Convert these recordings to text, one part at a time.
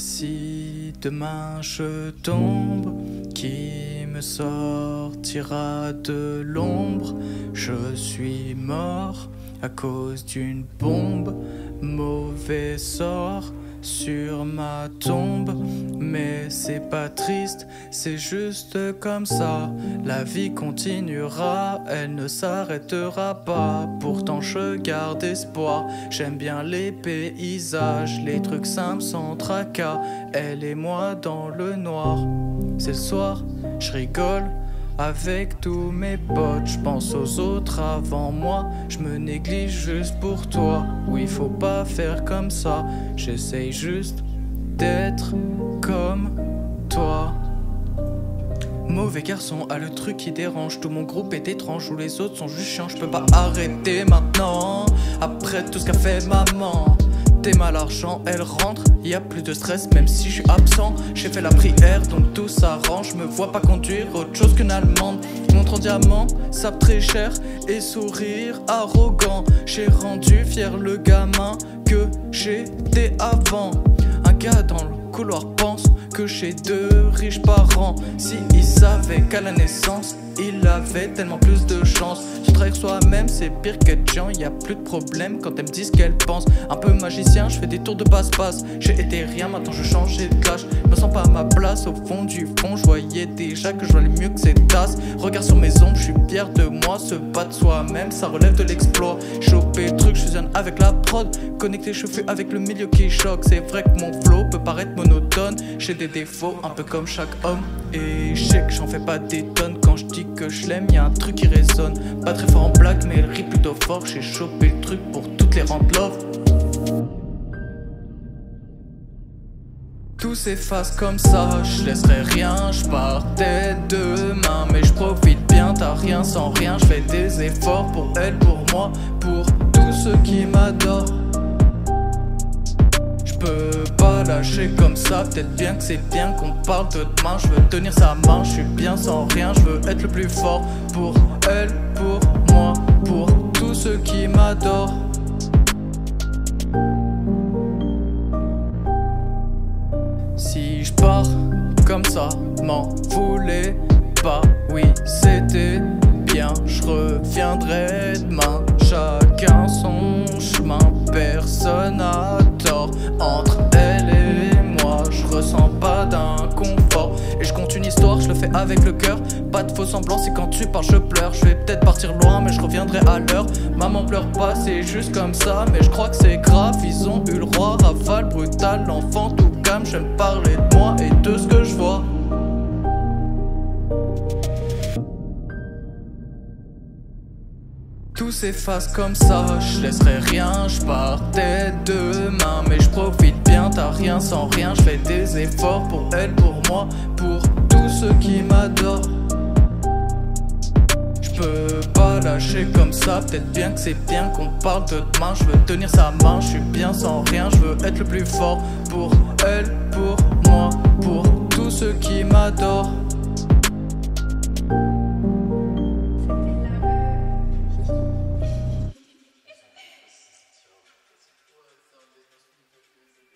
Si demain je tombe, qui me sortira de l'ombre? Je suis mort à cause d'une bombe, mauvais sort sur ma tombe. Mais c'est pas triste, c'est juste comme ça. La vie continuera, elle ne s'arrêtera pas. Pourtant je garde espoir, j'aime bien les paysages, les trucs simples sans tracas. Elle et moi dans le noir, c'est le soir, je rigole avec tous mes potes, je pense aux autres avant moi, je me néglige juste pour toi. Oui, faut pas faire comme ça, j'essaye juste d'être comme toi. Mauvais garçon a le truc qui dérange, tout mon groupe est étrange, où les autres sont juste chiants, je peux pas arrêter maintenant, après tout ce qu'a fait maman. T'es mal argent, elle rentre, y a plus de stress même si je suis absent. J'ai fait la prière donc tout s'arrange, je me vois pas conduire autre chose qu'une allemande. Montre en diamant, sape très cher et sourire arrogant. J'ai rendu fier le gamin que j'étais avant. Un gars dans le couloir pense que j'ai deux riches parents. Si il savait qu'à la naissance il avait tellement plus de chance. Se trahir soi-même c'est pire qu'être chiant. Y'a plus de problème quand elle me dit ce qu'elle pense. Un peu magicien, je fais des tours de passe-passe. J'ai été rien, maintenant je change de clash. Je me sens pas à ma place, au fond du fond je voyais déjà que je valais mieux que ces tasses. Regarde sur mes ombres, je suis fier de moi. Se battre soi-même, ça relève de l'exploit. Choper le truc, je fusionne avec la prod. Connecter cheveux avec le milieu qui choque. C'est vrai que mon flow peut paraître monotone. J'ai des défauts, un peu comme chaque homme. Et je sais que j'en fais pas des tonnes. Quand je dis que je l'aime, y'a un truc qui résonne. Pas très fort en blague, mais elle rit plutôt fort. J'ai chopé le truc pour toutes les rendre love. Tout s'efface comme ça, je laisserai rien, je partais demain. Mais je profite bien, t'as rien sans rien. Je fais des efforts pour elle, pour moi, pour tous ceux qui m'adorent. Je peux pas lâcher comme ça, peut-être bien que c'est bien qu'on parle de demain. Je veux tenir sa main, je suis bien sans rien. Je veux être le plus fort pour elle, pour moi, pour tous ceux qui m'adorent. Si je pars comme ça, m'en voulez pas. Oui, c'était bien, je reviendrai demain. Chacun son chemin, personne n'a tort. Entre elle et moi, je ressens pas d'inconfort. Et je compte une histoire, je le fais avec le cœur. Pas de faux semblants, c'est quand tu parles je pleure. Je vais peut-être partir loin mais je reviendrai à l'heure. Maman pleure pas, c'est juste comme ça. Mais je crois que c'est grave, ils ont eu le roi. Rafale brutale, l'enfant tout calme. J'aime parler de moi et de ce que je vois. Tout s'efface comme ça, je laisserai rien, je partais demain. Mais je profite bien, t'as rien sans rien. Je fais des efforts pour elle, pour moi, pour tous ceux qui m'adorent. Je peux pas lâcher comme ça, peut-être bien que c'est bien qu'on parle de demain. Je veux tenir sa main, je suis bien sans rien. Je veux être le plus fort pour elle, pour moi, pour tous ceux qui m'adorent.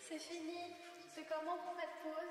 C'est fini. C'est comment pour mettre pause?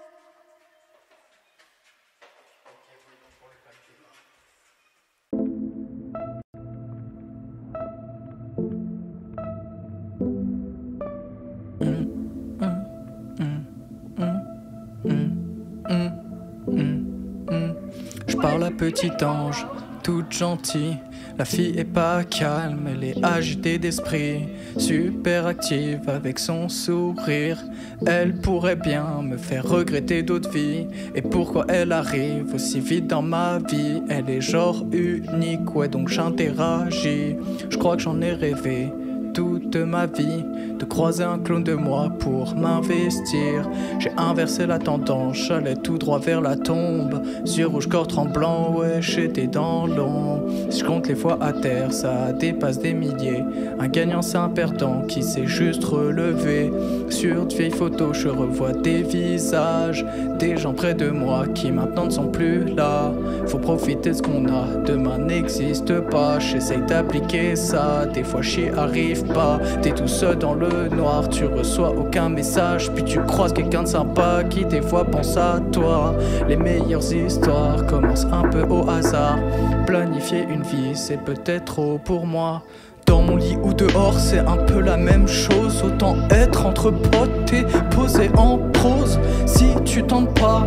Je parle à petit ange, toute gentille. La fille est pas calme, elle est agitée d'esprit, super active avec son sourire. Elle pourrait bien me faire regretter d'autres vies. Et pourquoi elle arrive aussi vite dans ma vie? Elle est genre unique, ouais donc j'interagis. Je crois que j'en ai rêvé toute ma vie, de croiser un clone de moi pour m'investir. J'ai inversé la tendance, j'allais tout droit vers la tombe. Yeux rouges, corps tremblant, ouais j'étais dans l'ombre. Si je compte les fois à terre, ça dépasse des milliers. Un gagnant c'est un perdant qui s'est juste relevé. Sur de vieilles photos je revois des visages, des gens près de moi qui maintenant ne sont plus là. Faut profiter de ce qu'on a, demain n'existe pas. J'essaye d'appliquer ça, des fois j'y arrive pas. T'es tout seul dans le noir, tu reçois aucun message. Puis tu croises quelqu'un de sympa qui des fois pense à toi. Les meilleures histoires commencent un peu au hasard. Planifier une vie, c'est peut-être trop pour moi. Dans mon lit ou dehors, c'est un peu la même chose. Autant être entre potes et posé en prose. Si tu tentes pas,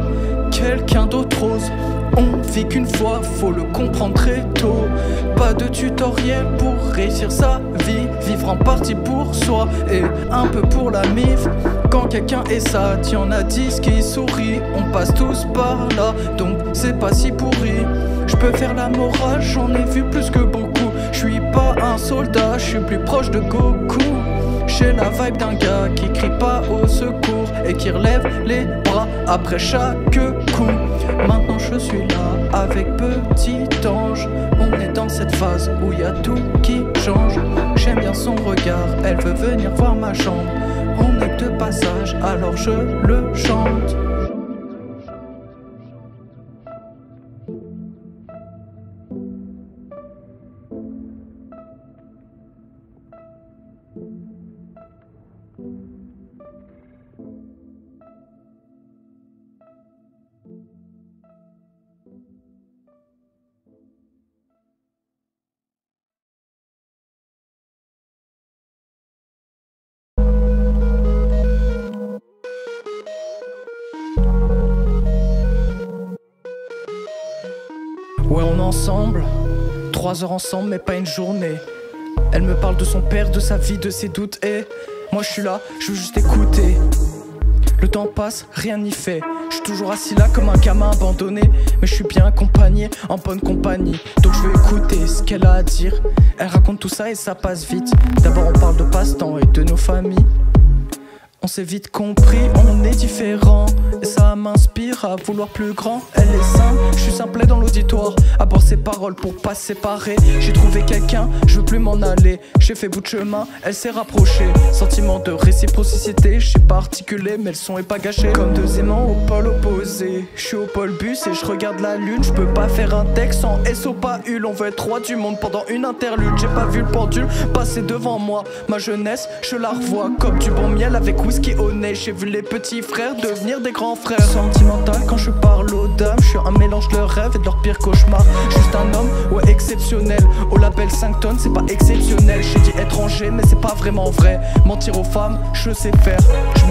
quelqu'un d'autre ose. On vit qu'une fois, faut le comprendre très tôt. Pas de tutoriel pour réussir sa vie. Vivre en partie pour soi et un peu pour la mif. Quand quelqu'un est sad, y'en a 10 qui sourient. On passe tous par là, donc c'est pas si pourri. Je peux faire la morale, j'en ai vu plus que beaucoup. Je suis pas un soldat, je suis plus proche de Goku. J'ai la vibe d'un gars qui crie pas au secours et qui relève les bras après chaque coup. Maintenant je suis là avec petit ange. On est dans cette phase où y a tout qui change. J'aime bien son regard, elle veut venir voir ma chambre. On est de passage, alors je le chante. Ouais, on est ensemble, 3 heures ensemble mais pas une journée. Elle me parle de son père, de sa vie, de ses doutes. Et moi je suis là, je veux juste écouter. Le temps passe, rien n'y fait. Je suis toujours assis là comme un gamin abandonné. Mais je suis bien accompagné, en bonne compagnie. Donc je veux écouter ce qu'elle a à dire. Elle raconte tout ça et ça passe vite. D'abord on parle de passe-temps et de nos familles. On s'est vite compris, on est différents. Et ça m'inspire à vouloir plus grand. Elle est simple, je suis simplet dans l'auditoire. À bord ses paroles pour pas se séparer. J'ai trouvé quelqu'un, je veux plus m'en aller. J'ai fait bout de chemin, elle s'est rapprochée. Sentiment de réciprocité, je sais pas articuler mais le son est pas gâché. Comme deux aimants au pôle opposé. Je suis au pôle bus et je regarde la lune. Je peux pas faire un texte sans SO pas Hul. On veut être roi du monde pendant une interlude. J'ai pas vu le pendule passer devant moi. Ma jeunesse, je la revois comme du bon miel avec whisky au nez. J'ai vu les petits frères devenir des grands frères. Sentimental quand je parle aux dames. Je suis un mélange de leurs rêves et de leur pire cauchemar. Juste un homme, ouais exceptionnel. Au label 5 tonnes, c'est pas exceptionnel. J'ai dit étranger mais c'est pas vraiment vrai. Mentir aux femmes, je sais faire.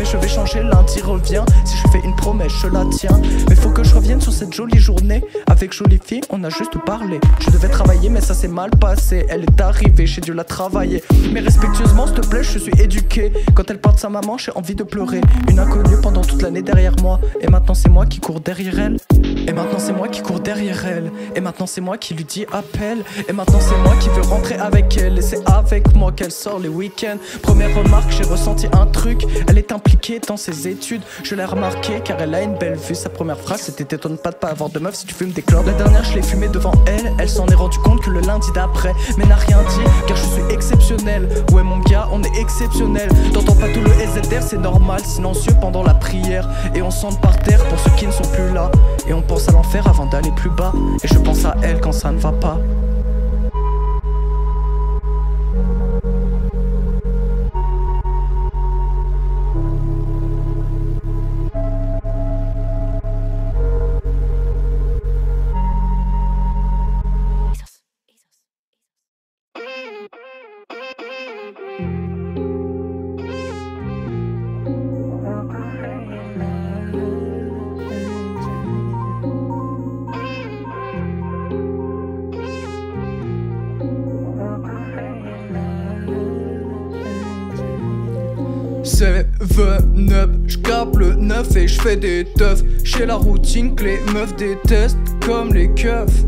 Je vais changer, lundi revient. Si je fais une promesse, je la tiens. Mais faut que je revienne sur cette jolie journée. Avec jolie fille, on a juste parlé. Je devais travailler mais ça s'est mal passé. Elle est arrivée, j'ai dû la travailler. Mais respectueusement, s'il te plaît, je suis éduqué. Quand elle parle de sa maman, j'ai envie de pleurer. Une inconnue pendant toute l'année derrière moi. Et maintenant c'est moi qui cours derrière elle. Et maintenant c'est moi qui cours derrière elle. Et maintenant c'est moi qui lui dis appelle. Et maintenant c'est moi qui veux rentrer avec elle. Et c'est avec moi qu'elle sort les week-ends. Première remarque, j'ai ressenti un truc. Elle est impliquée dans ses études. Je l'ai remarqué car elle a une belle vue. Sa première phrase c'était t'étonne pas de pas avoir de meuf si tu fumes des clopes. La dernière je l'ai fumée devant elle. Elle s'en est rendu compte que le lundi d'après. Mais n'a rien dit car je suis exceptionnel. Ouais mon gars on est exceptionnel. T'entends pas tout le SZR c'est normal. Silencieux pendant la prière. Et on sente par terre pour ceux qui ne sont plus là. Et on pense à l'enfer avant d'aller plus bas. Et je pense à elle quand ça ne va pas. C'est 29, j'capte le 9 et j'fais des teufs. J'ai la routine que les meufs détestent comme les keufs.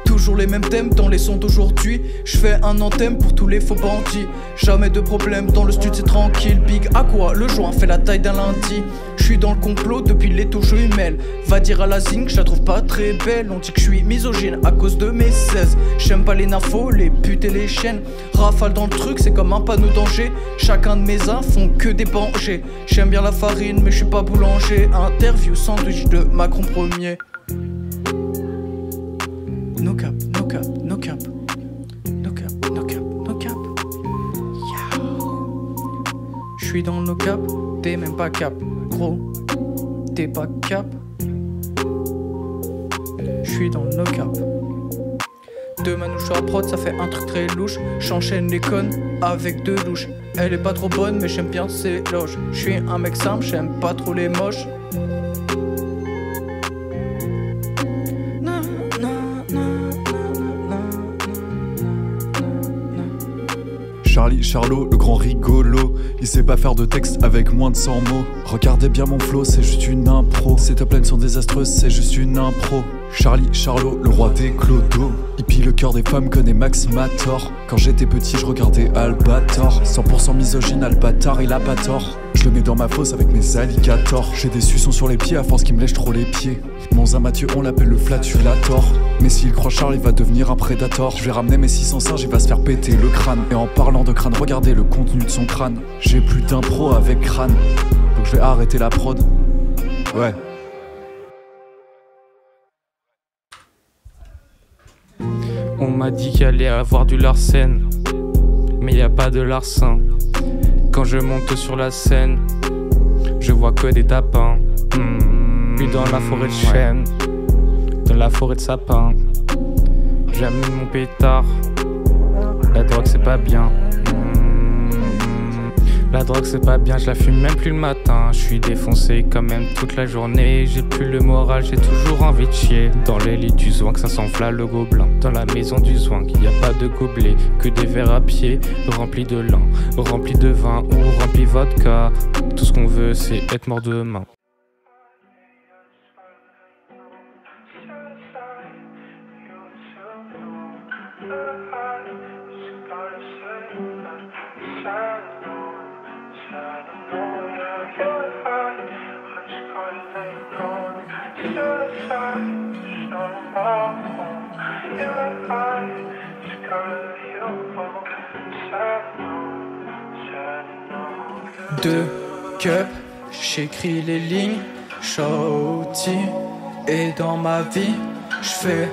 Toujours les mêmes thèmes dans les sons d'aujourd'hui. J'fais un anthème pour tous les faux bandits. Jamais de problème dans le studio c'est tranquille. Big à quoi le joint fait la taille d'un lundi. J'suis dans le complot depuis les taux jumelles. Va dire à la zing, je la trouve pas très belle. On dit que je suis misogyne à cause de mes 16. J'aime pas les nymphos, les putes et les chiennes. Rafale dans le truc, c'est comme un panneau danger. Chacun de mes uns font que des bangers. J'aime bien la farine, mais je suis pas boulanger. Interview sandwich de Macron premier. No cap, no cap, no cap, no cap. J'suis dans le cap, t'es même pas cap. Gros, t'es pas cap. J'suis dans le cap. Deux manouches à prod, ça fait un truc très louche. J'enchaîne les connes avec deux louches. Elle est pas trop bonne, mais j'aime bien ses loges. J'suis un mec simple, j'aime pas trop les moches. Charlie Charlot, le grand rigolo, il sait pas faire de texte avec moins de 100 mots. Regardez bien mon flow, c'est juste une impro. Ces top lines sont désastreuses, c'est juste une impro. Charlie Charlot, le roi des clodos. Il pille le cœur des femmes, connaît Maximator. Quand j'étais petit, je regardais Albator. 100% misogyne, Albator, il a pas tort. Je le mets dans ma fosse avec mes alligators. J'ai des suçons sur les pieds à force qu'il me lèche trop les pieds. Mon Mathieu, on l'appelle le flatulator. Mais s'il croit Charles, il va devenir un prédator. Je vais ramener mes 600 singes, il va se faire péter le crâne. Et en parlant de crâne, regardez le contenu de son crâne. J'ai plus d'impro avec crâne, donc je vais arrêter la prod. Ouais. On m'a dit qu'il allait avoir du Larsen, mais y a pas de larcin. Quand je monte sur la scène, je vois que des tapins. Puis dans la forêt de chênes, dans la forêt de sapins, j'amène mon pétard. La drogue c'est pas bien. La drogue c'est pas bien, je la fume même plus le matin. Je suis défoncé quand même toute la journée. J'ai plus le moral, j'ai toujours envie de chier. Dans les lits du Zouang, ça s'enflamme le gobelin. Dans la maison du Zouang, y a pas de gobelet, que des verres à pied remplis de lin, remplis de vin ou remplis vodka. Tout ce qu'on veut c'est être mort demain. Deux cups, j'écris les lignes, shawty. Et dans ma vie, j'fais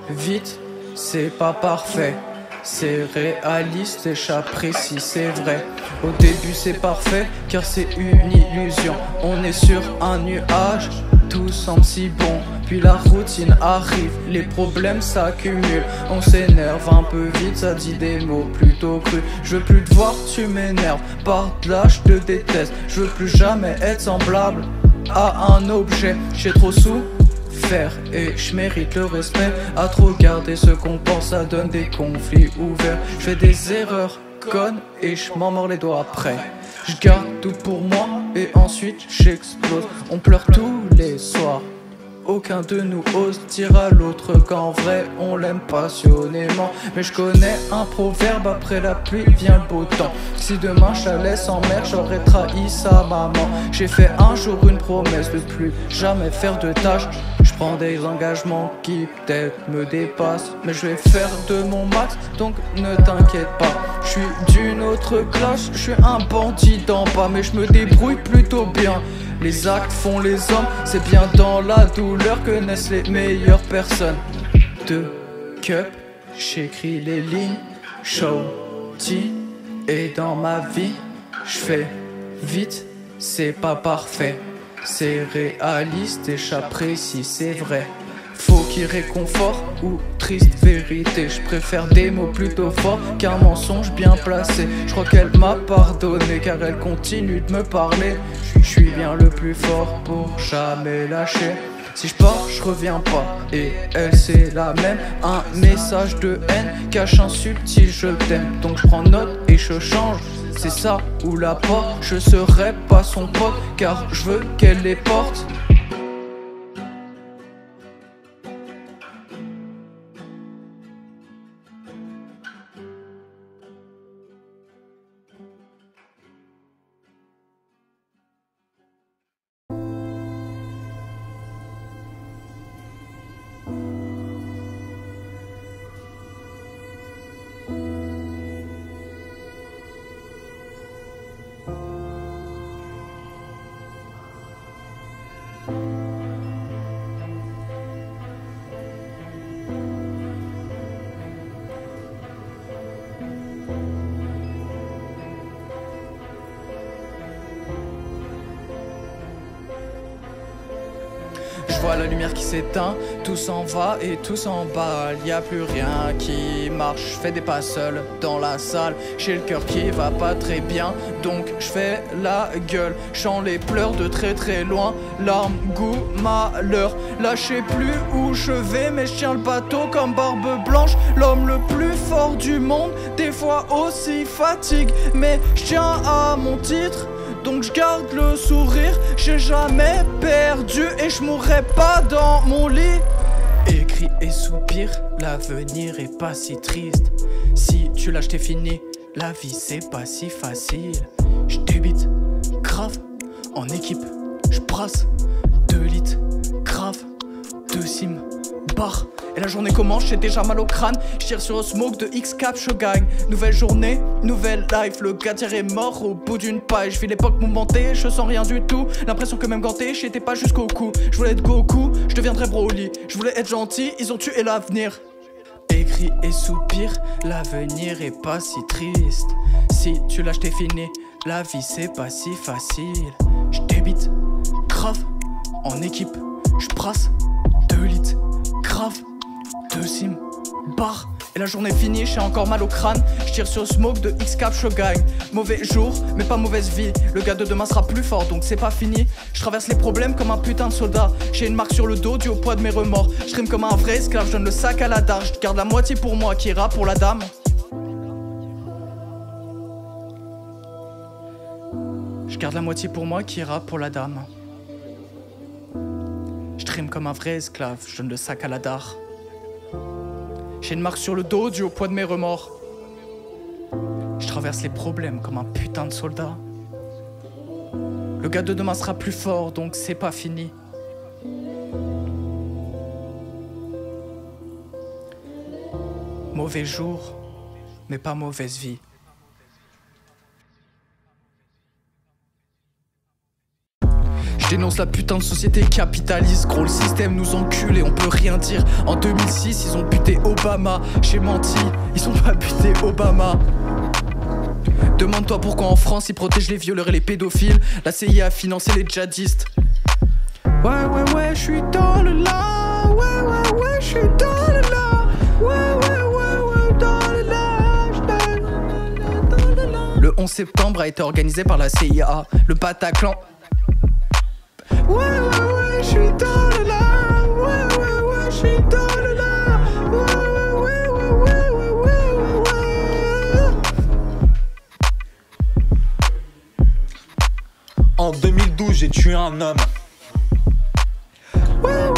vite, c'est pas parfait. C'est réaliste et j'apprécie, c'est vrai. Au début c'est parfait car c'est une illusion. On est sur un nuage, tout semble si bon. Puis la routine arrive, les problèmes s'accumulent. On s'énerve un peu vite, ça dit des mots plutôt crus. Je veux plus te voir, tu m'énerves, par là je te déteste. Je veux plus jamais être semblable à un objet. J'ai trop souffert et je mérite le respect. À trop garder ce qu'on pense, ça donne des conflits ouverts. Je fais des erreurs connes et je m'en mords les doigts après. Je garde tout pour moi et ensuite j'explose. On pleure tous les soirs. Aucun de nous ose dire à l'autre qu'en vrai on l'aime passionnément. Mais je connais un proverbe, après la pluie vient le beau temps. Si demain je la laisse en mer, j'aurais trahi sa maman. J'ai fait un jour une promesse de plus jamais faire de tâches. Je prends des engagements qui peut-être me dépassent, mais je vais faire de mon max, donc ne t'inquiète pas. Je suis d'une autre classe, je suis un bandit d'en bas, mais je me débrouille plutôt bien. Les actes font les hommes, c'est bien dans la douleur que naissent les meilleures personnes. Deux cups, j'écris les lignes, shawty. Et dans ma vie, j'fais vite, c'est pas parfait. C'est réaliste et j'apprécie, c'est vrai. Faux qui réconfort ou triste vérité. Je préfère des mots plutôt forts qu'un mensonge bien placé. Je crois qu'elle m'a pardonné car elle continue de me parler. Je suis bien le plus fort pour jamais lâcher. Si je pars, je reviens pas. Et elle c'est la même. Un message de haine cache un subtil je t'aime. Donc je prends note et je change. C'est ça ou la porte. Je serai pas son pote car je veux qu'elle les porte. vois la lumière qui s'éteint, tout s'en va et tout s'emballe. Y a plus rien qui marche, je fais des pas seul dans la salle. J'ai le cœur qui va pas très bien, donc je fais la gueule. Chant les pleurs de très très loin, larmes, goût, malheur. Là je sais plus où je vais, mais je tiens le bateau comme barbe blanche. L'homme le plus fort du monde, des fois aussi fatigue, mais je tiens à mon titre. Donc je garde le sourire, j'ai jamais perdu et je mourrai pas dans mon lit. Écris et soupire, l'avenir est pas si triste. Si tu lâches t'es fini, la vie c'est pas si facile. Je débite, grave, en équipe, je brasse 2 litres, grave, 2 sims, barre. Et la journée commence, j'ai déjà mal au crâne. Je tire sur le smoke de X-Cap, je gagne. Nouvelle journée, nouvelle life. Le gars est mort au bout d'une paille. Je vis l'époque mouvementée, je sens rien du tout. L'impression que même ganté, j'y étais pas jusqu'au cou. Je voulais être Goku, je deviendrais Broly. Je voulais être gentil, ils ont tué l'avenir. Écris et soupire, l'avenir est pas si triste. Si tu lâches t'es fini, la vie c'est pas si facile. Je débite, grave, en équipe, je brasse 2 litres, grave. 2 sims, barre. Et la journée finie, j'ai encore mal au crâne. Je tire sur le smoke de X-Cap, je gagne. Mauvais jour, mais pas mauvaise vie. Le gars de demain sera plus fort, donc c'est pas fini. Je traverse les problèmes comme un putain de soldat. J'ai une marque sur le dos due au poids de mes remords. Je rime comme un vrai esclave, je donne le sac à la darge. Je garde la moitié pour moi, qui ira pour la dame. Je garde la moitié pour moi, qui ira pour la dame. Je rime comme un vrai esclave, je donne le sac à la darge. J'ai une marque sur le dos due au poids de mes remords. Je traverse les problèmes comme un putain de soldat. Le gars de demain sera plus fort, donc c'est pas fini. Mauvais jour, mais pas mauvaise vie. Je dénonce la putain de société capitaliste. Gros, le système nous encule et on peut rien dire. En 2006, ils ont buté Obama. J'ai menti, ils ont pas buté Obama. Demande-toi pourquoi en France ils protègent les violeurs et les pédophiles. La CIA a financé les djihadistes. Ouais, je suis dans le là. Ouais, je suis dans le là. Ouais, dans le là. Le 11 septembre a été organisé par la CIA. Le Bataclan. Ouais, je suis dans le là. Ouais, je suis dans le là. En 2012, j'ai tué un homme. Ouais,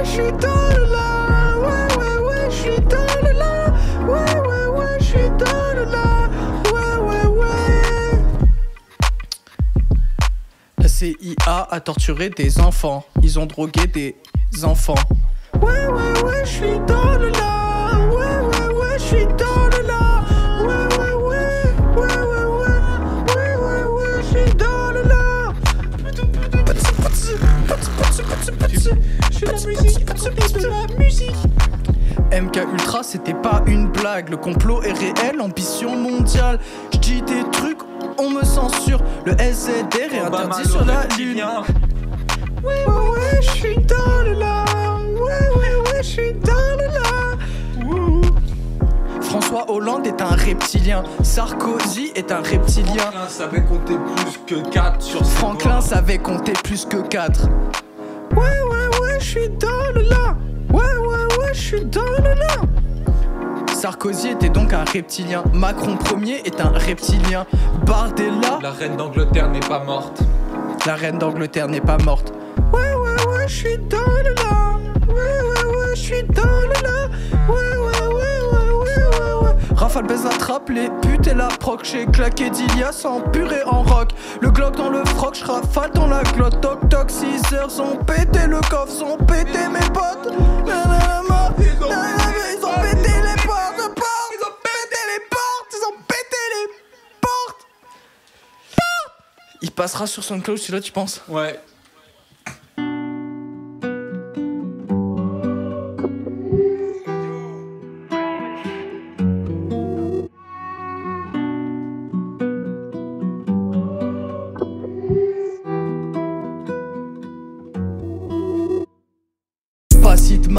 je suis dans le là. Ouais, je suis dans le là. Ouais, je suis dans le là. Ouais. La CIA a torturé des enfants. Ils ont drogué des enfants. Ouais, je suis dans le là. Ouais, je suis dans le là. Ouais, je suis dans le là. Je suis la musique. MK Ultra, c'était pas une blague. Le complot est réel, ambition mondiale. J'dis des trucs, on me censure. Le SZR est interdit sur la lune. Ouais, je suis dans le là. Ouais, je suis dans le là. François Hollande est un reptilien. Sarkozy est un reptilien. Franklin savait compter plus que 4 sur ses Franklin doigts. savait compter plus que 4. Ouais, je suis dans le là. Ouais, je suis dans le là. Sarkozy était donc un reptilien. Macron Ier est un reptilien. Bardella. La reine d'Angleterre n'est pas morte. La reine d'Angleterre n'est pas morte. Ouais, je suis dans le là. Ouais, je suis dans le là. Ouais. Rafale baise la trappe, les putes et la proc. J'ai claqué d'Ilias sans purée en rock. Le Glock dans le froc, j'rafale dans la glotte. Toc, 6 heures, ont pété le coffre, ont pété mes potes. Ils ont pété les portes. Ils ont pété les portes. Il passera sur SoundCloud celui-là, tu penses? Ouais.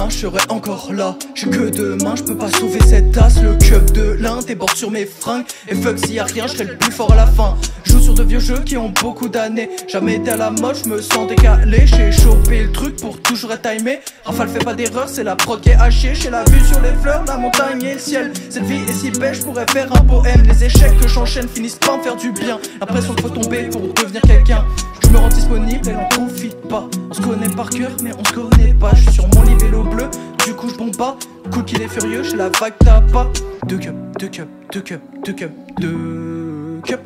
demain je serai encore là. J'ai que demain, je peux pas sauver cette tasse. Le cup de l'un déborde sur mes fringues. Et fuck s'il y a rien, je serai le plus fort à la fin. Joue sur de vieux jeux qui ont beaucoup d'années. Jamais été à la mode, je me sens décalé. J'ai chopé le truc pour toujours être timé. Rafale fait pas d'erreur, c'est la prod qui est hachée. J'ai la vue sur les fleurs, la montagne et le ciel. Cette vie est si belle, je pourrais faire un poème. Les échecs que j'enchaîne finissent pas me faire du bien. L'impression qu'il faut tomber pour devenir quelqu'un. Je me rends disponible, elle en profite pas. On se connaît par cœur, mais on se connaît pas. Je suis sur mon lit vélo bleu, du coup je bombe pas. Cool qu'il est furieux, j'ai la vague t'as pas. Deux cups, deux cups, deux cups, deux cups, deux cups.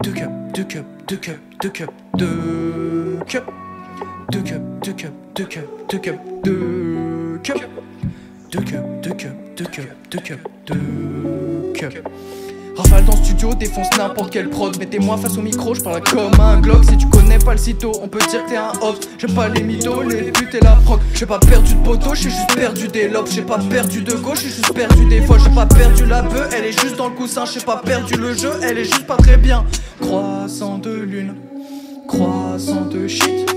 Deux cups, deux cups, deux cups, deux cups, deux cups. Deux cups, deux cups, deux cups, deux cups, deux cups. Deux cups, deux cups, deux cups, deux cups, deux cups. Rafale dans le studio, défonce n'importe quelle prod. Mettez-moi face au micro, je parle comme un Glock. Si tu connais pas le sitôt, on peut dire que t'es un off. J'aime pas les mythos, les putes et la proc. J'ai pas perdu de poteau, j'ai juste perdu des lobes. J'ai pas perdu de gauche, j'ai juste perdu des fois. J'ai pas perdu la bœuf, elle est juste dans le coussin. J'ai pas perdu le jeu, elle est juste pas très bien. Croissant de lune, croissant de shit.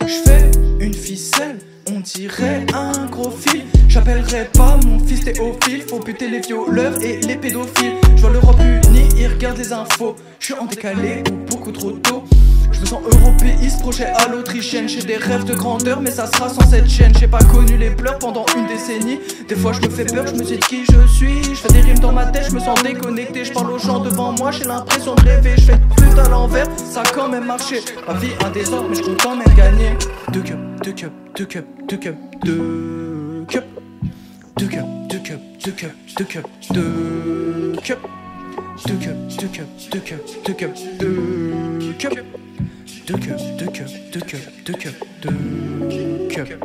J'fais une ficelle, on dirait un gros fil. J'appellerai pas mon fils Théophile. Faut buter les violeurs et les pédophiles. Je vois l'Europe unie, ils regardent les infos. Je suis en décalé ou beaucoup trop tôt. Je me sens européiste, projet à l'autrichienne. J'ai des rêves de grandeur mais ça sera sans cette chaîne. J'ai pas connu les pleurs pendant une décennie. Des fois je me fais peur, je me dis de qui je suis. Je fais des rimes dans ma tête, je me sens déconnecté. Je parle aux gens devant moi, j'ai l'impression de rêver. Je fais tout à l'envers, ça a quand même marché. Ma vie un désordre mais je compte quand même gagner. Deux cups, deux cups, deux cups, deux cups, deux cups. Deux cups, deux cups, deux cups, deux cups, deux cups. Deux cups, deux cups, deux cups, deux cups, deux cups. Deux cups, deux cups, deux cups, deux cups, deux cups.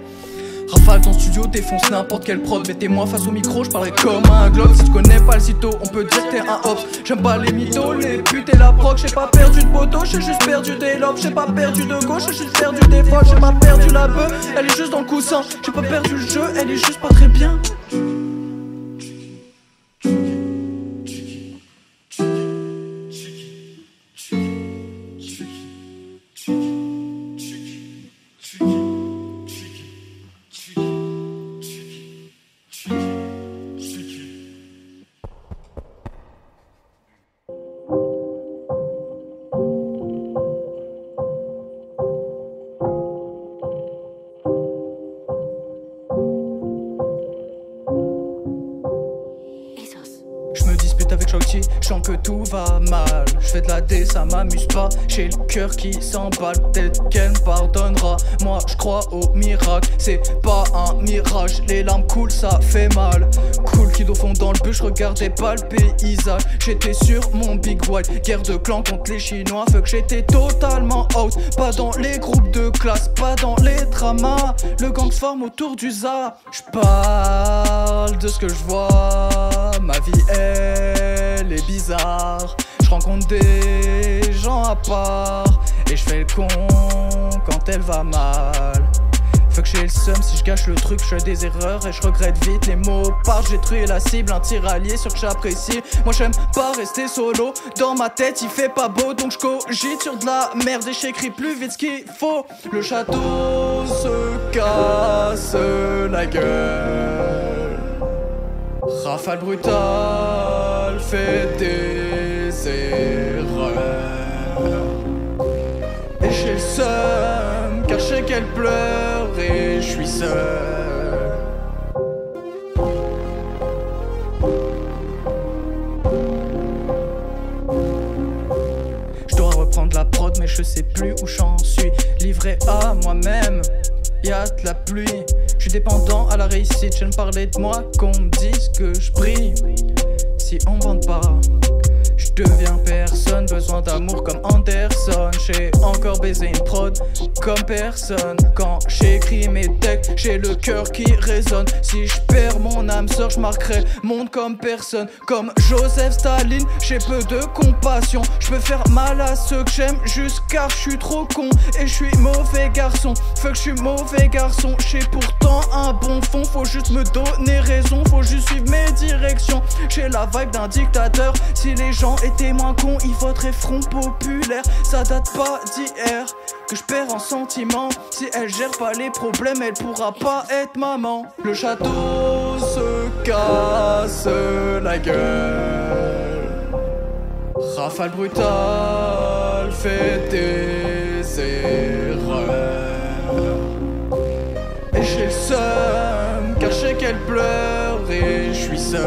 Rafale ton studio, défonce n'importe quelle prod. Mettez-moi face au micro, je parlerai comme un Glock. Si tu connais pas le sitôt, on peut dire que t'es un ops. J'aime pas les mythos, les putes et la proc. J'ai pas perdu de poteau, j'ai juste perdu des lobes. J'ai pas perdu de gauche, j'ai juste perdu des fois. J'ai pas perdu la bœuf, elle est juste dans le coussin. J'ai pas perdu le jeu, elle est juste pas très bien. Je me dispute avec Shorty, je sens que tout va mal. Je fais de la dé, ça m'amuse pas. J'ai le cœur qui s'emballe, peut-être qu'elle me pardonnera. Moi je crois au miracle, c'est pas un mirage. Les larmes coulent, ça fait mal. Cool qui au fond dans le bus, je regardais pas le paysage. J'étais sur mon big white, guerre de clan contre les Chinois. Fuck, j'étais totalement out, pas dans les groupes de classe, pas dans les dramas. Le gang se forme autour du ZA. Je parle de ce que je vois, ma vie elle est bizarre. Je rencontre des gens à part et je fais le con quand elle va mal. Fuck, j'ai le seum si je gâche le truc, je fais des erreurs et je regrette vite. Les mots partent, j'ai tué la cible, un tir allié sur que j'apprécie. Moi j'aime pas rester solo, dans ma tête il fait pas beau. Donc je cogite sur de la merde et j'écris plus vite ce qu'il faut. Le château se casse la gueule, rafale brutale fait des erreurs. Et j'ai le seum car je sais qu'elle pleure et je suis seul. Je dois reprendre la prod mais je sais plus où j'en suis. Livré à moi-même, y'a de la pluie. Je suis dépendant à la réussite, j'aime parler de moi, qu'on me dise que je brille. Si on bande pas, je deviens personne, besoin d'amour comme Anderson. J'ai encore baisé une prod comme personne. Quand j'écris mes textes, j'ai le cœur qui résonne. Si je perds mon âme sœur, je marquerai monde comme personne. Comme Joseph Staline, j'ai peu de compassion. Je peux faire mal à ceux que j'aime juste car je suis trop con. Et je suis mauvais garçon, fuck je suis mauvais garçon. J'ai pourtant un bon fond, faut juste me donner raison. Faut juste suivre mes directions, j'ai la vibe d'un dictateur. Si les gens était moins con, il voterait Front Populaire. Ça date pas d'hier que je perds en sentiment. Si elle gère pas les problèmes, elle pourra pas être maman. Le château se casse la gueule. Rafale brutale fait des erreurs. Et j'ai le seum, car je sais qu'elle pleure et je suis seul.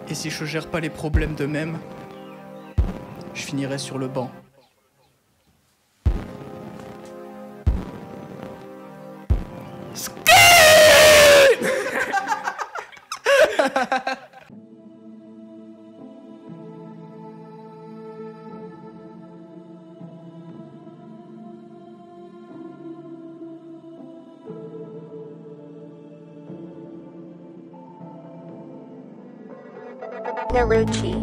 Et si je gère pas les problèmes d'eux-mêmes, je finirai sur le banc. Naruchi.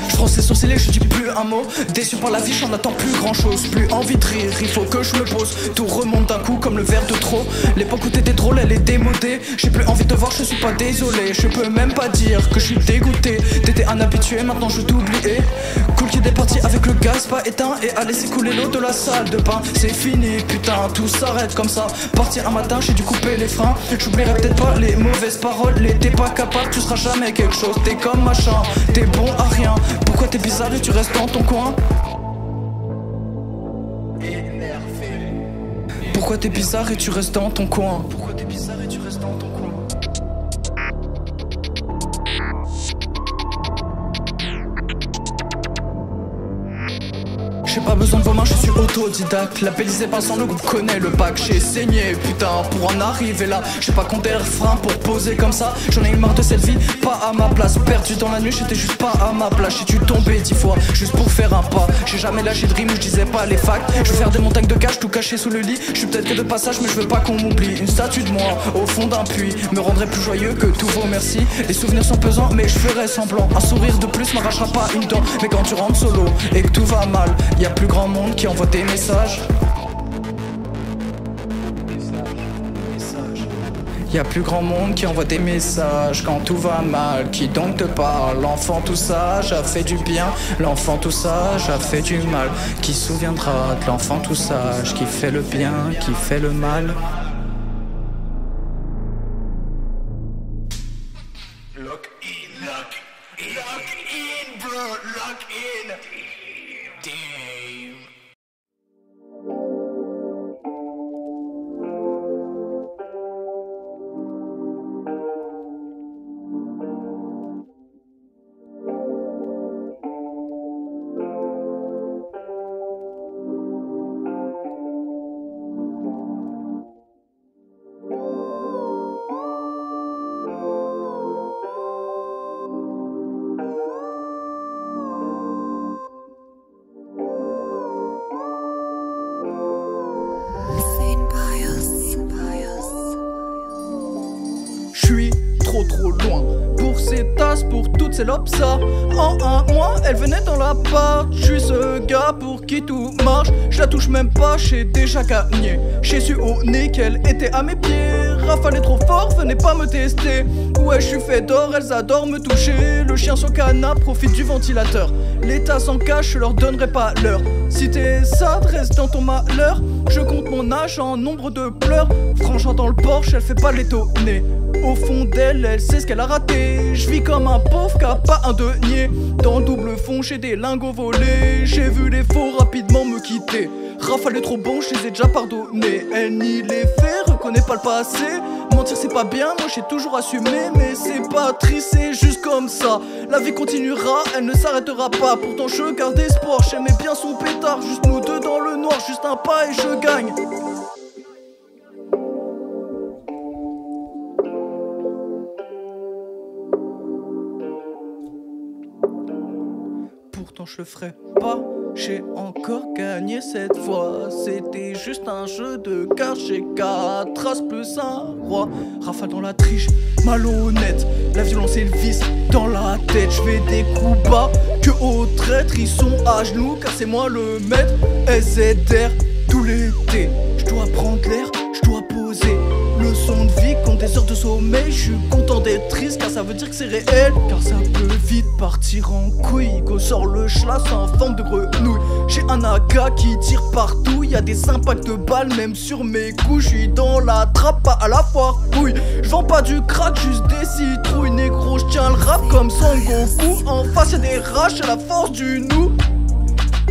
Fronce les sourcils et je dis plus un mot. Déçu par la vie, j'en attends plus grand chose. Plus envie de rire, il faut que je me pose. Tout remonte d'un coup comme le verre de trop. L'époque où t'étais drôle, elle est démodée. J'ai plus envie de voir, je suis pas désolé. Je peux même pas dire que je suis dégoûté. T'étais un habitué, maintenant je t'oubliais. Cool Kid est parti avec le gaz pas éteint et a laissé couler l'eau de la salle de bain. C'est fini, putain, tout s'arrête comme ça. Partir un matin, j'ai dû couper les freins. J'oublierai peut-être pas les mauvaises paroles. Les t'es pas capable, tu seras jamais quelque chose. T'es comme machin, t'es bon à rien. Pourquoi t'es bizarre et tu restes dans ton coin? Énervé. Pourquoi t'es bizarre et tu restes dans ton coin? Pourquoi t'es bizarre et tu restes dans ton coin? J'ai pas besoin de vos mains, je suis autodidacte. Labellisé par son logo, connais le bac. J'ai saigné, putain, pour en arriver là. J'ai pas compté le frein pour poser comme ça. J'en ai eu marre de cette vie, pas à ma place. Perdu dans la nuit, j'étais juste pas à ma place. J'ai dû tomber 10 fois, juste pour faire un pas. J'ai jamais lâché de rime où je disais pas les facts. Je veux faire des montagnes de cash, tout caché sous le lit. Je suis peut-être que de passage, mais je veux pas qu'on m'oublie. Une statue de moi, au fond d'un puits, me rendrait plus joyeux que tous vos merci. Les souvenirs sont pesants, mais je ferai semblant. Un sourire de plus m'arrachera pas une dent. Mais quand tu rentres solo et que tout va mal, y'a plus grand monde qui envoie des messages. Y'a plus grand monde qui envoie des messages quand tout va mal. Qui donc te parle? L'enfant tout sage a fait du bien. L'enfant tout sage a fait du mal. Qui se souviendra de l'enfant tout sage qui fait le bien, qui fait le mal? Lock in, lock in, bro, lock in. Damn. J'suis trop loin pour ces tasses, pour toutes ces lobes ça. En un mois, elle venait dans l'appart. J'suis ce gars pour qui tout marche. J'la touche même pas, j'ai déjà gagné. J'ai su au nez qu'elle était à mes pieds. Rafale est trop fort, venez pas me tester. Ouais, j'suis fait d'or, elles adorent me toucher. Le chien sur canapé profite du ventilateur. Les tasses en cash, je leur donnerai pas l'heure. Si t'es sad, reste dans ton malheur. Je compte mon âge en nombre de pleurs. Franchant dans le Porsche, elle fait pas l'étonner. Au fond d'elle, elle sait ce qu'elle a raté. Je vis comme un pauvre qui a pas un denier. Dans le double fond, j'ai des lingots volés. J'ai vu les faux rapidement me quitter. Rafale est trop bon, je les ai déjà pardonnés. Elle nie les faits, reconnaît pas le passé. Mentir c'est pas bien, moi j'ai toujours assumé. Mais c'est pas triste, c'est juste comme ça. La vie continuera, elle ne s'arrêtera pas. Pourtant je garde espoir, j'aimais bien son pétard. Juste nous deux dans le noir, juste un pas et je gagne. Pourtant je le ferai pas. J'ai encore gagné cette fois. C'était juste un jeu de cartes. J'ai 4 as plus un roi. Rafale dans la triche, malhonnête. La violence et le vice dans la tête. Je fais des coups bas que aux traîtres. Ils sont à genoux car c'est moi le maître. SZR tout l'été. Je dois prendre l'air, je dois poser. Leçon de vie contre des heures de sommeil. Je suis content d'être triste car ça veut dire que c'est réel. Car ça peut vite partir en couille. Go sort le schlass en forme de grenouille. J'ai un AK qui tire partout. Y'a des impacts de balles même sur mes coups. J'suis dans la trappe, pas à la foire pouille. J'vends pas du crack, juste des citrouilles. Négro, j'tiens le rap comme Son Goku. En face y'a des raches à la force du nous.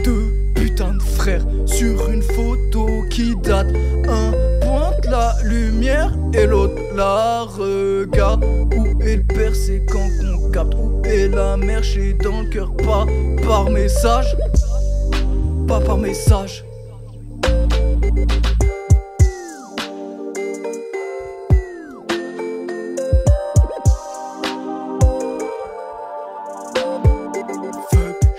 Deux putains de frères sur une photo qui date. Un pointe la lumière et l'autre la regarde. Où est le père, c'est quand qu'on capte. Où est la mère, j'ai dans le cœur. Pas par message, pas par message.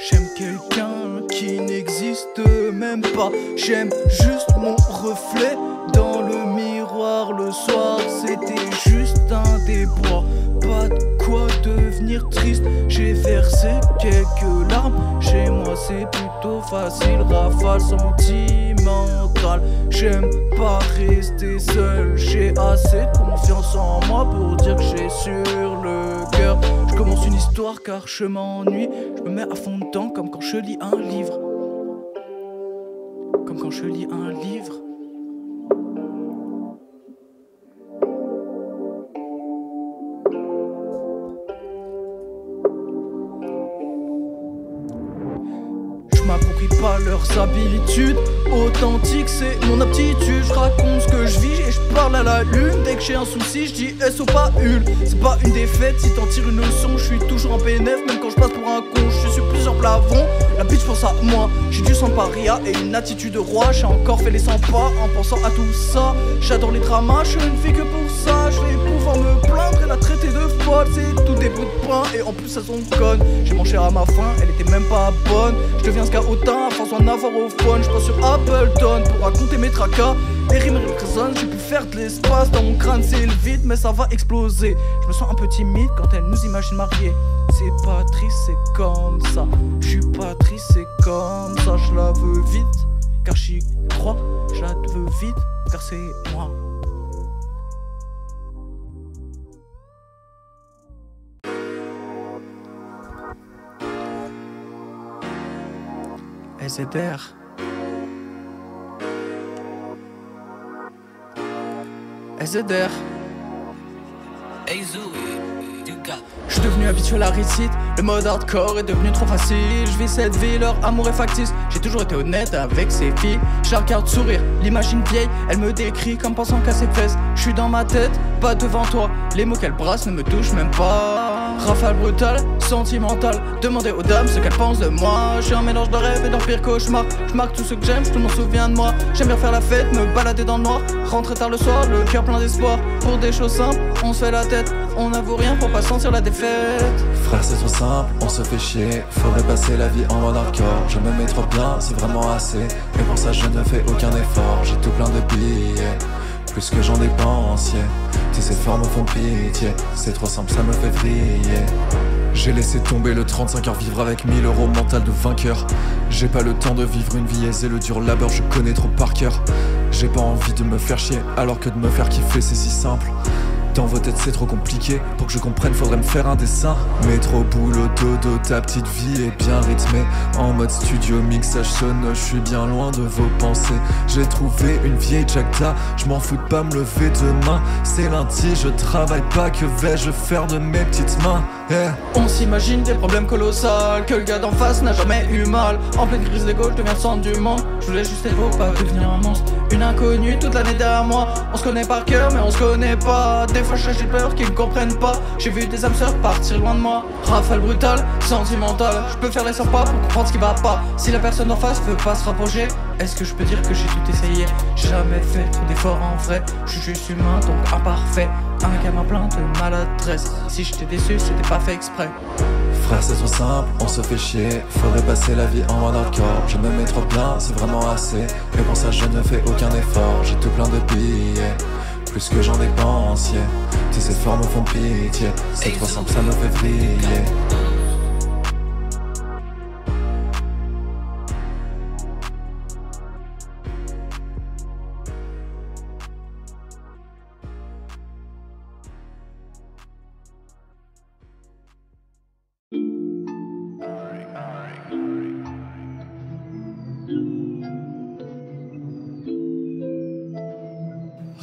J'aime quelqu'un qui n'existe même pas. J'aime juste mon reflet dans le miroir le soir. C'était juste un déboire, pas de quoi devenir triste. J'ai versé quelques larmes. Chez moi c'est plutôt facile, rafale sentimentale. J'aime pas rester seul. J'ai assez de confiance en moi pour dire que j'ai sur le cœur. Je commence une histoire car je m'ennuie. Je me mets à fond dedans comme quand je lis un livre. Comme quand je lis un livre. Je m'approprie pas leurs habitudes. Authentique c'est mon aptitude. Je raconte ce que je vis et je parle à la lune. Dès que j'ai un souci je dis SO pas Hul. C'est pas une défaite si t'en tires une leçon. Je suis toujours en PNF même quand je passe pour un con. Je suis sur plusieurs plafonds. La bitch pense à moi. J'ai du sang paria et une attitude de roi. J'ai encore fait les 100 pas en pensant à tout ça. J'adore les dramas, je ne fais que pour ça. Je vais pouvoir me plaindre et la traiter de folle. C'est tout des bouts de pain et en plus elles sont connes. J'ai mangé à ma faim, elle était même pas bonne. Je deviens scarotin à force d'en avoir au phone. Je passe sur Appleton pour raconter mes tracas. Les rimes résonnent, j'ai pu faire de l'espace. Dans mon crâne c'est le vide mais ça va exploser. Je me sens un peu timide quand elle nous imagine mariés. C'est pas triste, c'est comme ça. Je suis pas triste, c'est comme ça. Je la veux vite, car j'y crois. Je la veux vite, car c'est moi. SZR. SZR. Je suis devenu habitué à la réussite. Le mode hardcore est devenu trop facile. Je vis cette vie, leur amour est factice. J'ai toujours été honnête avec ces filles. Je la regarde sourire, l'imagine vieille. Elle me décrit comme pensant qu'à ses fesses. Je suis dans ma tête, pas devant toi. Les mots qu'elle brasse ne me touchent même pas. Rafale brutale, sentimentale. Demandez aux dames ce qu'elles pensent de moi. J'ai un mélange de rêve et d'empire cauchemar. Je marque tout ce que j'aime, tout le monde se souvient de moi. J'aime bien faire la fête, me balader dans le noir. Rentrer tard le soir, le cœur plein d'espoir. Pour des choses simples, on se fait la tête. On n'avoue rien pour pas sentir la défaite. Frère c'est trop simple, on se fait chier. Faudrait passer la vie en mode hardcore. Je me mets trop bien, c'est vraiment assez. Et pour ça je ne fais aucun effort. J'ai tout plein de billets, plus que j'en dépense, yeah. Tous ces efforts me font pitié. C'est trop simple, ça me fait vriller. J'ai laissé tomber le 35 heures, vivre avec 1000 € mental de vainqueur. J'ai pas le temps de vivre une vie aisée, le dur labeur je connais trop par cœur. J'ai pas envie de me faire chier, alors que de me faire kiffer c'est si simple. Dans vos têtes c'est trop compliqué, pour que je comprenne faudrait me faire un dessin. Métro, boulot, dodo, ta petite vie est bien rythmée. En mode studio, mixage sonore, je suis bien loin de vos pensées. J'ai trouvé une vieille Jacta, je m'en fous de pas me lever demain. C'est lundi, je travaille pas, que vais-je faire de mes petites mains, yeah. On s'imagine des problèmes colossaux, que le gars d'en face n'a jamais eu mal. En pleine crise d'ego, je deviens le centre du monde. Je voulais juste être beau, pas devenir un monstre. Une inconnue toute l'année derrière moi. On se connaît par cœur mais on se connaît pas. Des fois j'ai peur qu'ils me comprennent pas. J'ai vu des âmes sœurs partir loin de moi. Rafale brutale, sentimentale. Je peux faire les 100 pas pour comprendre ce qui va pas. Si la personne en face veut pas se rapprocher, est-ce que je peux dire que j'ai tout essayé? J'ai jamais fait trop d'efforts en vrai. Je suis juste humain donc imparfait. Un gamin plein de maladresse. Si j'étais déçu c'était pas fait exprès. Frère c'est trop simple, on se fait chier. Faudrait passer la vie en mode hardcore. Je me mets trop bien, c'est vraiment assez. Et pour ça je ne fais aucun effort. J'ai tout plein de billets, plus que j'en dépense, yeah. Tes efforts me font pitié. C'est trop simple, ça me fait vriller.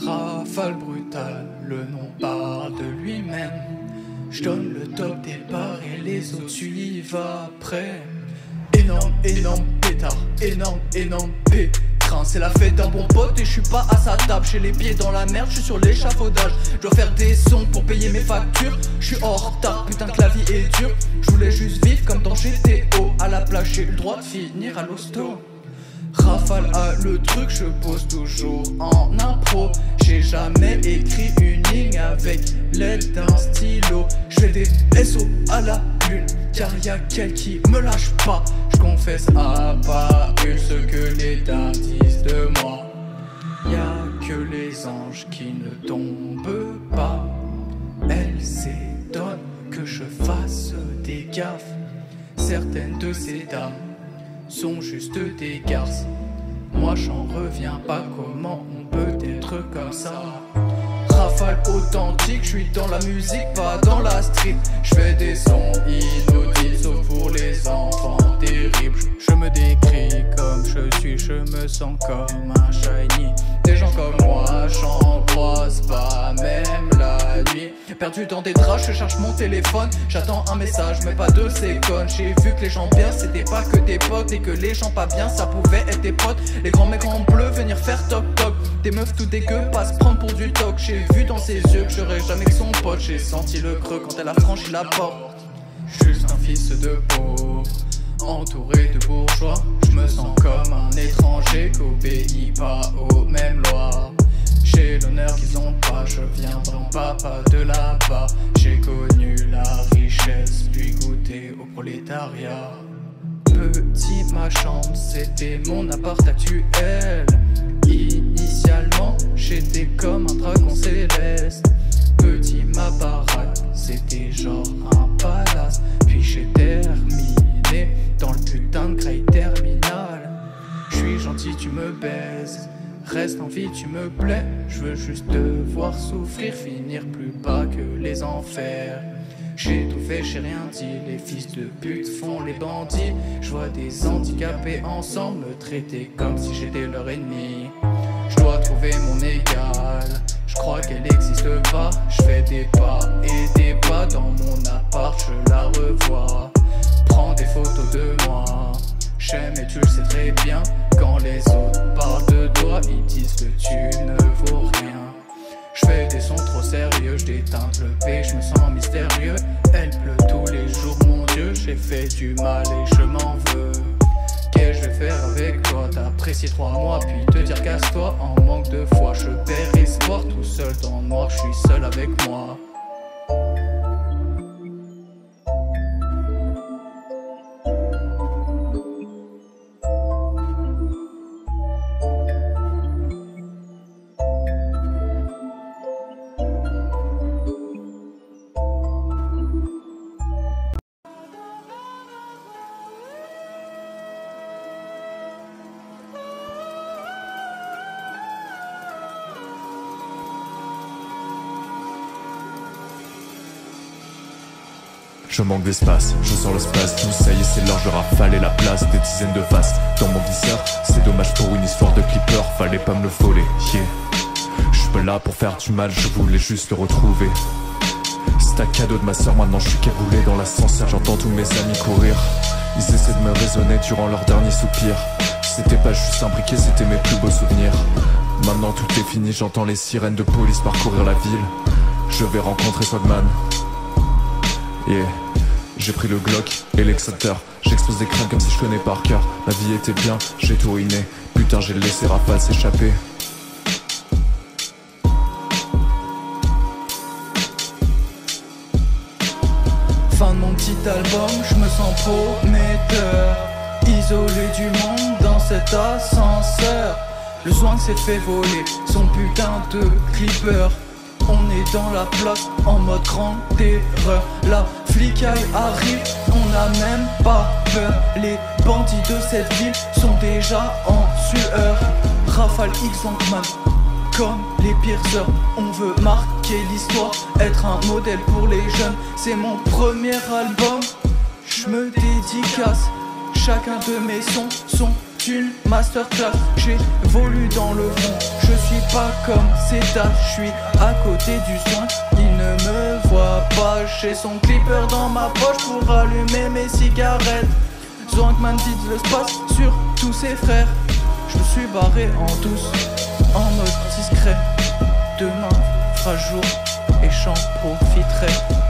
Rafale brutale, le nom parle de lui-même. Je donne le top départ et les autres suivent après. Énorme, énorme pétard, énorme pétrin. C'est la fête d'un bon pote et je suis pas à sa table. J'ai les pieds dans la merde, je suis sur l'échafaudage. Je dois faire des sons pour payer mes factures. Je suis en retard, putain que la vie est dure. Je voulais juste vivre comme dans GTO. À la plage j'ai eu le droit de finir à l'hosto. Rafale a le truc, je pose toujours en impro. J'ai jamais écrit une ligne avec l'aide d'un stylo. Je fais des SO à la lune, car y'a quelqu'un qui me lâche pas. Je confesse à pas une ce que les dames disent de moi. Y'a que les anges qui ne tombent pas. Elles s'étonnent que je fasse des gaffes. Certaines de ces dames sont juste des garces. Moi j'en reviens pas, comment on peut être comme ça. Rafale authentique, je suis dans la musique, pas dans la street. Je fais des sons inaudibles, sauf pour les enfants terribles. Je me décris comme je suis, je me sens comme un shiny. Des gens comme moi, j'en croise pas même la nuit. Perdu dans des draps, je cherche mon téléphone. J'attends un message, mais pas de ces connes. J'ai vu que les gens bien, c'était pas que des potes. Et que les gens pas bien, ça pouvait être des potes. Les grands mecs en bleu venir faire toc toc. Des meufs tout dégueu, pas se prendre pour du toc. J'ai vu dans ses yeux que j'aurais jamais que son pote. J'ai senti le creux quand elle a franchi la porte. Juste un fils de pauvre, entouré de bourgeois. Je me sens comme un étranger qu'obéit pas aux mêmes lois. J'ai l'honneur qu'ils ont pas, je viens d'un papa de là-bas. J'ai connu la richesse, puis goûté au prolétariat. Petit, ma chambre, c'était mon appart actuel. Initialement, j'étais comme un dragon céleste. Petit, ma baraque, c'était genre un palace. Puis j'ai terminé dans le putain de grey terminal. J'suis gentil, tu me baises. Reste en vie, tu me plais. Je veux juste te voir souffrir, finir plus bas que les enfers. J'ai tout fait, j'ai rien dit. Les fils de pute font les bandits. Je vois des handicapés ensemble me traiter comme si j'étais leur ennemi. Je dois trouver mon égal. Je crois qu'elle n'existe pas. Je fais des pas et des pas dans mon appart, je la revois. Prends des photos de moi. J'aime et tu le sais très bien. Quand les autres parlent de toi, ils disent que tu ne vaux rien. Je fais des sons trop sérieux, je déteinte le P, je me sens mystérieux. Elle pleut tous les jours, mon Dieu, j'ai fait du mal et je m'en veux. Qu'est-ce que je vais faire avec toi? T'apprécies 3 mois, puis te dire casse-toi. En manque de foi, je perds espoir. Tout seul dans le noir, je suis seul avec moi. Je manque d'espace, je sors le space. Ça y est, c'est l'heure, je rafale la place. Des dizaines de faces dans mon viseur. C'est dommage pour une histoire de clipper. Fallait pas me le voler, yeah. Je suis pas là pour faire du mal, je voulais juste le retrouver. C'est un cadeau de ma soeur, maintenant je suis caboulé dans l'ascenseur. J'entends tous mes amis courir. Ils essaient de me raisonner durant leur dernier soupir. C'était pas juste un briquet, c'était mes plus beaux souvenirs. Maintenant tout est fini, j'entends les sirènes de police parcourir la ville. Je vais rencontrer Swagman. Yeah. J'ai pris le Glock et l'extincteur. J'expose des crânes comme si je connais par cœur. Ma vie était bien, j'ai tout ruiné. Putain, j'ai laissé Rafale s'échapper. Fin de mon petit album, je me sens prometteur. Isolé du monde dans cet ascenseur. Le Zwang s'est fait voler son putain de clipper. On est dans la place en mode grande terreur. La flicaille arrive, on n'a même pas peur. Les bandits de cette ville sont déjà en sueur. Rafale X Wankman, comme les pires heures. On veut marquer l'histoire, être un modèle pour les jeunes. C'est mon premier album, je me dédicace. Chacun de mes sons sont une masterclass. J'évolue dans le fond, je suis pas comme ces dates. Je suis à côté du soin, il ne me voit pas. J'ai son clipper dans ma poche pour allumer mes cigarettes. Zwankman vide le space sur tous ses frères. Je me suis barré en douce, en mode discret. Demain fera jour et j'en profiterai.